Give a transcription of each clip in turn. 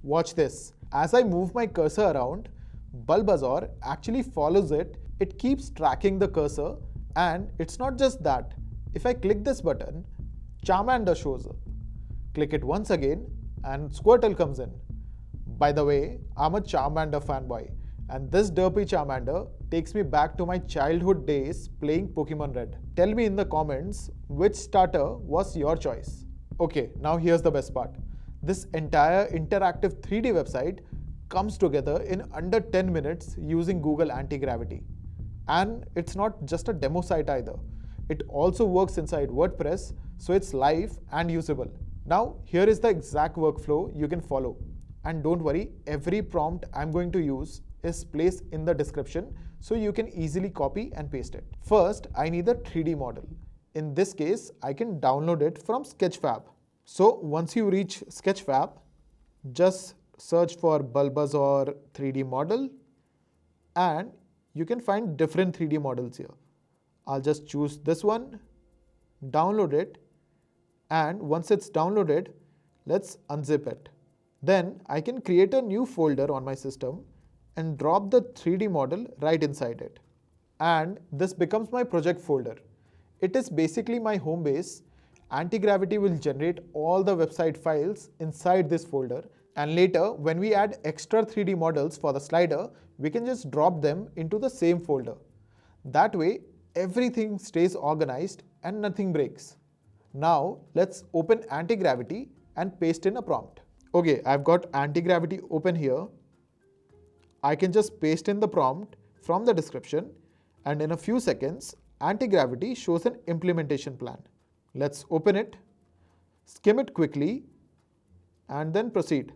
Watch this. As I move my cursor around, Bulbasaur actually follows it. It keeps tracking the cursor, and it's not just that. If I click this button, Charmander shows up. Click it once again and Squirtle comes in. By the way, I'm a Charmander fanboy, and this derpy Charmander takes me back to my childhood days playing Pokemon Red. Tell me in the comments which starter was your choice. Okay, now here's the best part. This entire interactive 3D website comes together in under 10 minutes using Google AntiGravity. And it's not just a demo site either. It also works inside WordPress, so it's live and usable. Now, here is the exact workflow you can follow. And don't worry, every prompt I'm going to use is placed in the description, so you can easily copy and paste it. First, I need a 3D model. In this case, I can download it from Sketchfab. So once you reach Sketchfab, just search for Bulbasaur 3D model, and you can find different 3D models here. I'll just choose this one, download it, and once it's downloaded, let's unzip it. Then I can create a new folder on my system and drop the 3D model right inside it. And this becomes my project folder. It is basically my home base. AntiGravity will generate all the website files inside this folder, and later when we add extra 3D models for the slider, we can just drop them into the same folder. That way, everything stays organized and nothing breaks. Now, let's open AntiGravity and paste in a prompt. Okay, I've got AntiGravity open here. I can just paste in the prompt from the description, and in a few seconds, AntiGravity shows an implementation plan. Let's open it, skim it quickly, and then proceed.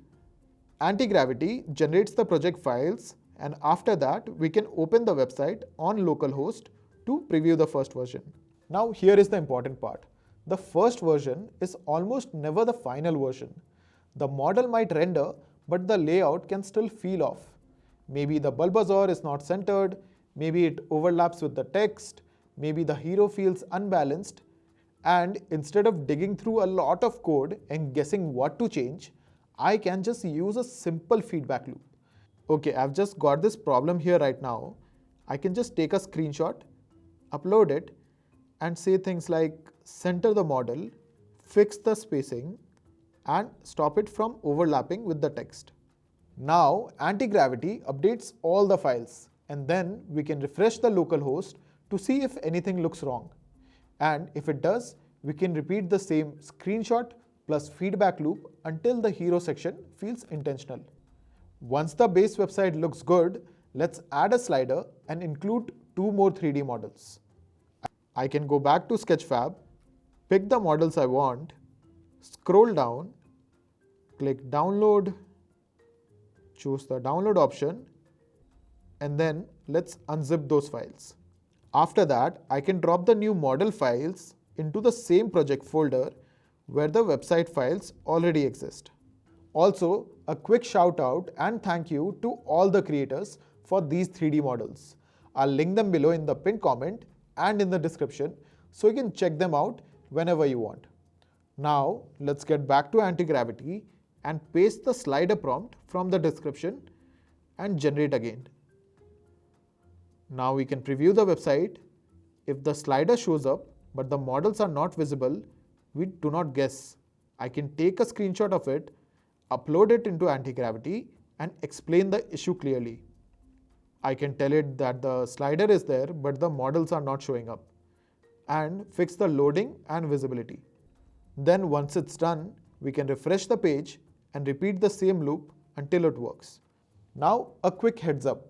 AntiGravity generates the project files, and after that, we can open the website on localhost to preview the first version. Now, here is the important part. The first version is almost never the final version. The model might render, but the layout can still feel off. Maybe the Bulbasaur is not centered, maybe it overlaps with the text, maybe the hero feels unbalanced, and instead of digging through a lot of code and guessing what to change, I can just use a simple feedback loop. Okay, I've just got this problem here right now. I can just take a screenshot, upload it, and say things like center the model, fix the spacing, and stop it from overlapping with the text. Now, AntiGravity updates all the files, and then we can refresh the localhost to see if anything looks wrong. And if it does, we can repeat the same screenshot plus feedback loop until the hero section feels intentional. Once the base website looks good, let's add a slider and include 2 more 3D models. I can go back to Sketchfab, pick the models I want, scroll down, click download, choose the download option, and then let's unzip those files. After that, I can drop the new model files into the same project folder where the website files already exist. Also, a quick shout out and thank you to all the creators for these 3D models. I'll link them below in the pinned comment and in the description so you can check them out whenever you want. Now, let's get back to AntiGravity and paste the slider prompt from the description and generate again. Now we can preview the website. If the slider shows up but the models are not visible, we do not guess. I can take a screenshot of it, upload it into AntiGravity, and explain the issue clearly. I can tell it that the slider is there but the models are not showing up, and fix the loading and visibility. Then once it's done, we can refresh the page and repeat the same loop until it works. Now a quick heads up.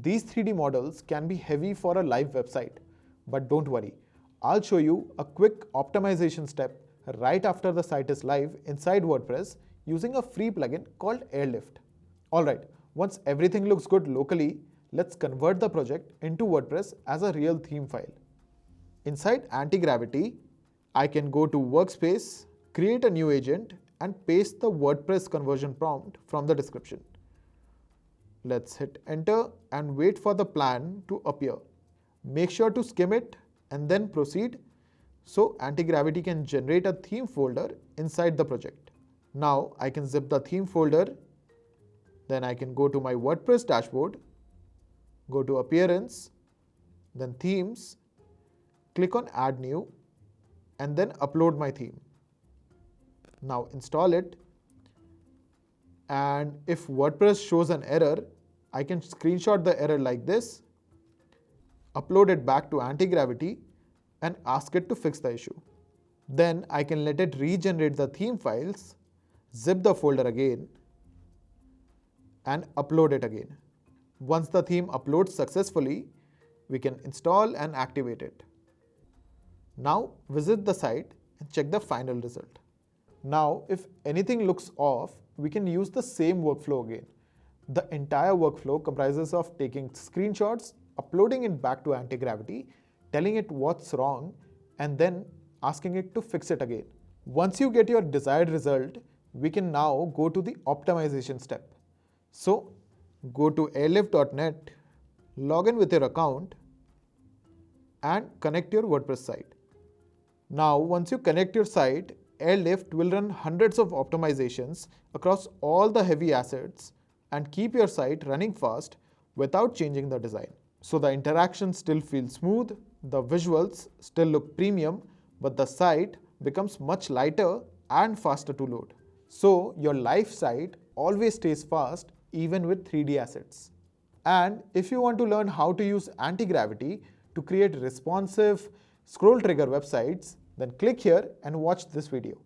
These 3D models can be heavy for a live website, but don't worry. I'll show you a quick optimization step right after the site is live inside WordPress using a free plugin called Airlift. Alright, once everything looks good locally, let's convert the project into WordPress as a real theme file. Inside AntiGravity, I can go to Workspace, create a new agent, and paste the WordPress conversion prompt from the description. Let's hit enter and wait for the plan to appear. Make sure to skim it and then proceed so AntiGravity can generate a theme folder inside the project. Now I can zip the theme folder, Then I can go to my WordPress dashboard, go to Appearance, then Themes, click on Add New, and then upload my theme. Now install it, and if WordPress shows an error, I can screenshot the error like this, upload it back to AntiGravity, and ask it to fix the issue. Then I can let it regenerate the theme files, zip the folder again, and upload it again. Once the theme uploads successfully, we can install and activate it. Now visit the site and check the final result. Now if anything looks off, we can use the same workflow again. The entire workflow comprises of taking screenshots, uploading it back to AntiGravity, telling it what's wrong, and then asking it to fix it again. Once you get your desired result, we can now go to the optimization step. So go to airlift.net, log in with your account, and connect your WordPress site. Now once you connect your site, Airlift will run hundreds of optimizations across all the heavy assets and keep your site running fast without changing the design. So the interaction still feels smooth, the visuals still look premium, but the site becomes much lighter and faster to load. So your live site always stays fast even with 3D assets. And if you want to learn how to use AntiGravity to create responsive scroll trigger websites, then click here and watch this video.